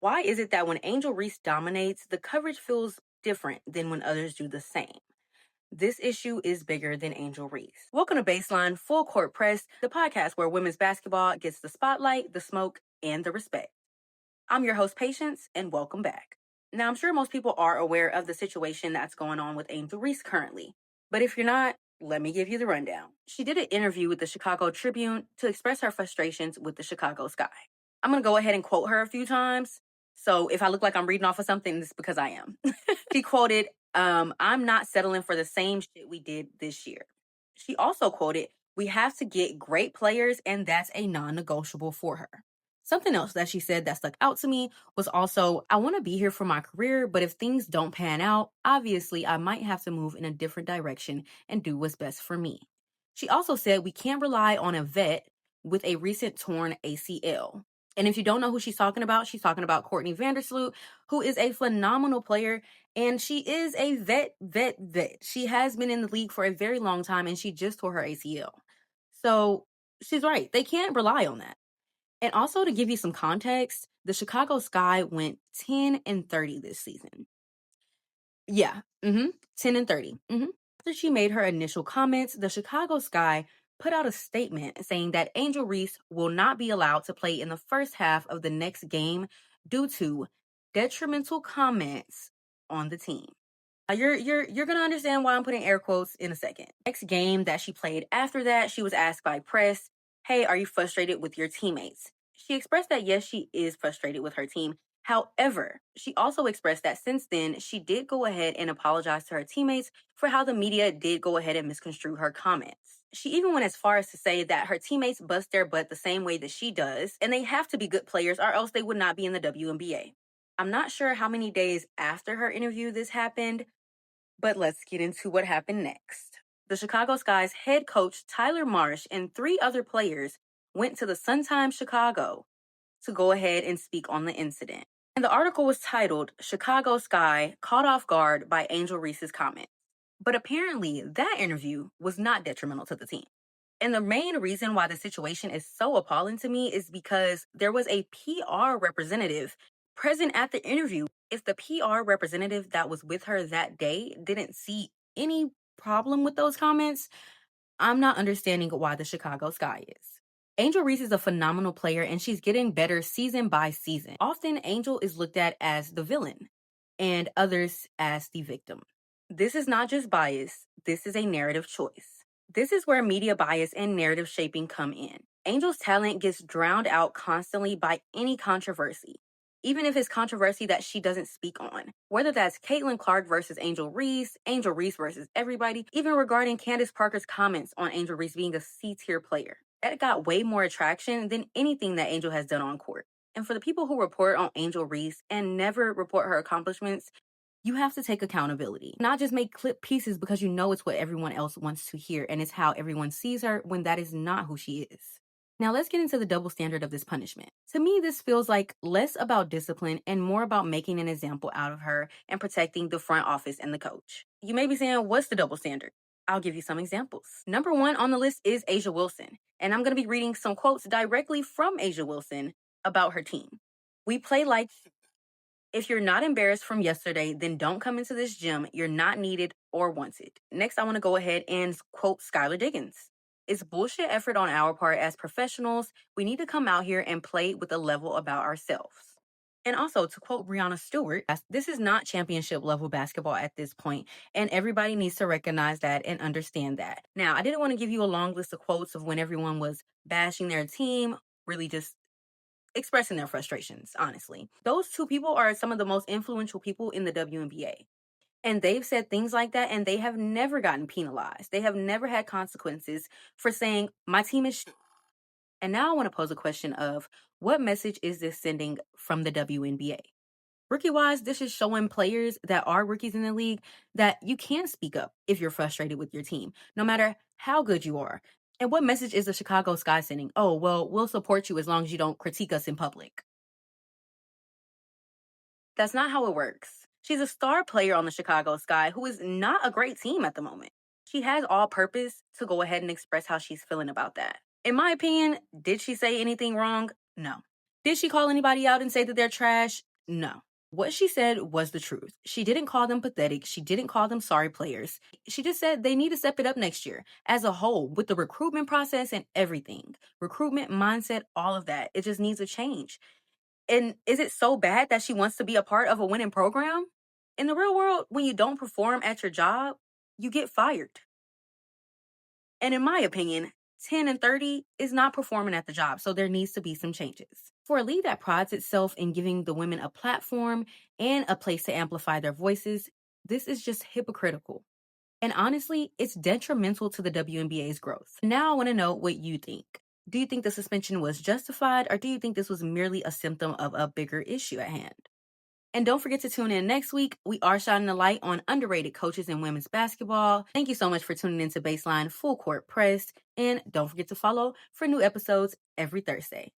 Why is it that when Angel Reese dominates, the coverage feels different than when others do the same? This issue is bigger than Angel Reese. Welcome to Baseline Full Court Press, the podcast where women's basketball gets the spotlight, the smoke, and the respect. I'm your host, Patience, and welcome back. Now, I'm sure most people are aware of the situation that's going on with Angel Reese currently. But if you're not, let me give you the rundown. She did an interview with the Chicago Tribune to express her frustrations with the Chicago Sky. I'm going to go ahead and quote her a few times. So if I look like I'm reading off of something, it's because I am. She quoted, I'm not settling for the same shit we did this year. She also quoted, we have to get great players, and that's a non-negotiable for her. Something else that she said that stuck out to me was also, I want to be here for my career, but if things don't pan out, obviously I might have to move in a different direction and do what's best for me. She also said we can't rely on a vet with a recent torn ACL. And if you don't know who she's talking about Courtney Vandersloot, who is a phenomenal player, and she is a vet. She has been in the league for a very long time, and she just tore her ACL. So she's right. They can't rely on that. And also to give you some context, the Chicago Sky went 10-30 this season. Yeah, 10-30. After she made her initial comments, the Chicago Sky put out a statement saying that Angel Reese will not be allowed to play in the first half of the next game due to detrimental comments on the team. You're gonna understand why I'm putting air quotes in a second. Next game that she played after that, she was asked by press, "Hey, are you frustrated with your teammates?" She expressed that yes, she is frustrated with her team. However, she also expressed that since then, she did go ahead and apologize to her teammates for how the media did go ahead and misconstrue her comments. She even went as far as to say that her teammates bust their butt the same way that she does, and they have to be good players or else they would not be in the WNBA. I'm not sure how many days after her interview this happened, but let's get into what happened next. The Chicago Sky's head coach, Tyler Marsh, and 3 other players went to the Sun-Times Chicago to go ahead and speak on the incident. And the article was titled, Chicago Sky Caught Off Guard by Angel Reese's Comments. But apparently, that interview was not detrimental to the team. And the main reason why the situation is so appalling to me is because there was a PR representative present at the interview. If the PR representative that was with her that day didn't see any problem with those comments, I'm not understanding why the Chicago Sky is. Angel Reese is a phenomenal player, and she's getting better season by season. Often, Angel is looked at as the villain and others as the victim. This is not just bias, this is a narrative choice. This is where media bias and narrative shaping come in. Angel's talent gets drowned out constantly by any controversy, even if it's controversy that she doesn't speak on. Whether that's Caitlin Clark versus Angel Reese versus everybody, even regarding Candace Parker's comments on Angel Reese being a C-tier player. That got way more attraction than anything that Angel has done on court. And for the people who report on Angel Reese and never report her accomplishments, you have to take accountability. Not just make clip pieces because you know it's what everyone else wants to hear and it's how everyone sees her when that is not who she is. Now let's get into the double standard of this punishment. To me, this feels like less about discipline and more about making an example out of her and protecting the front office and the coach. You may be saying, what's the double standard? I'll give you some examples. Number 1 on the list is A'ja Wilson. And I'm going to be reading some quotes directly from A'ja Wilson about her team. We play like if you're not embarrassed from yesterday, then don't come into this gym. You're not needed or wanted. Next, I want to go ahead and quote Skylar Diggins. It's bullshit effort on our part as professionals. We need to come out here and play with a level about ourselves. And also, to quote Breanna Stewart, this is not championship level basketball at this point, and everybody needs to recognize that and understand that. Now, I didn't want to give you a long list of quotes of when everyone was bashing their team, really just expressing their frustrations, honestly. Those 2 people are some of the most influential people in the WNBA. And they've said things like that, and they have never gotten penalized. They have never had consequences for saying, my team is And now I want to pose a question of, what message is this sending from the WNBA? Rookie-wise, this is showing players that are rookies in the league that you can speak up if you're frustrated with your team, no matter how good you are. And what message is the Chicago Sky sending? Oh, well, we'll support you as long as you don't critique us in public. That's not how it works. She's a star player on the Chicago Sky who is not a great team at the moment. She has all purpose to go ahead and express how she's feeling about that. In my opinion, did she say anything wrong? No. Did she call anybody out and say that they're trash? No. What she said was the truth. She didn't call them pathetic. She didn't call them sorry players. She just said they need to step it up next year as a whole with the recruitment process and everything. Recruitment, mindset, all of that. It just needs a change. And is it so bad that she wants to be a part of a winning program? In the real world, when you don't perform at your job, you get fired. And in my opinion, 10 and 30 is not performing at the job, so there needs to be some changes. For a league that prides itself in giving the women a platform and a place to amplify their voices, this is just hypocritical. And honestly, it's detrimental to the WNBA's growth. Now I want to know what you think. Do you think the suspension was justified, or do you think this was merely a symptom of a bigger issue at hand? And don't forget to tune in next week. We are shining a light on underrated coaches in women's basketball. Thank you so much for tuning into Baseline Full Court Press. And don't forget to follow for new episodes every Thursday.